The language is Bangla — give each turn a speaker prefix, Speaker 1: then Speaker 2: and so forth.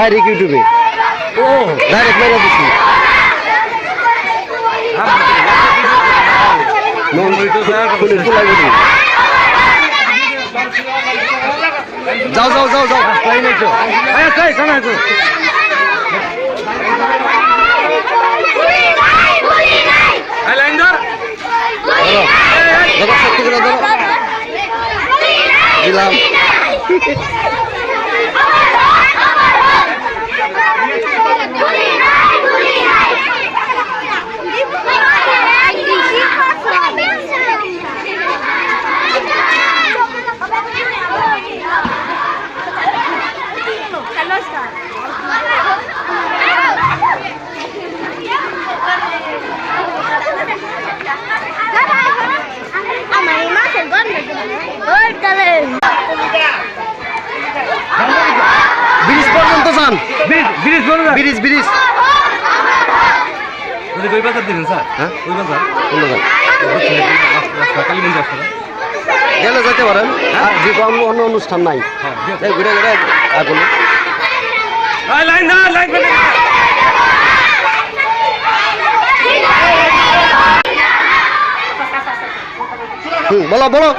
Speaker 1: ডাইরেক্ট ইউটিউবে
Speaker 2: ও
Speaker 1: ডাইরেক্ট মেরে দিচ্ছি যাও যাও যাও যাও
Speaker 2: তাই নাই তো আয় তাই কানা তো আই লাইন ধর
Speaker 1: দাদা সত্যি করে ধরো দিলাম ব্রিজ পর্যন্ত যান
Speaker 2: ব্রিজ বড় না
Speaker 1: ব্রিজ ব্রিজ
Speaker 2: ওই কই বাজার দিবেন স্যার
Speaker 1: হ্যাঁ
Speaker 2: ওই বাজার
Speaker 1: কোন যান
Speaker 2: সকালে মন যাচ্ছে না
Speaker 1: গেলে যেতে পারেন আর যে অন্য অনুষ্ঠান নাই এই ঘুরে ঘুরে আগুন
Speaker 2: আই লাইন না লাইন করে
Speaker 1: বলো বলো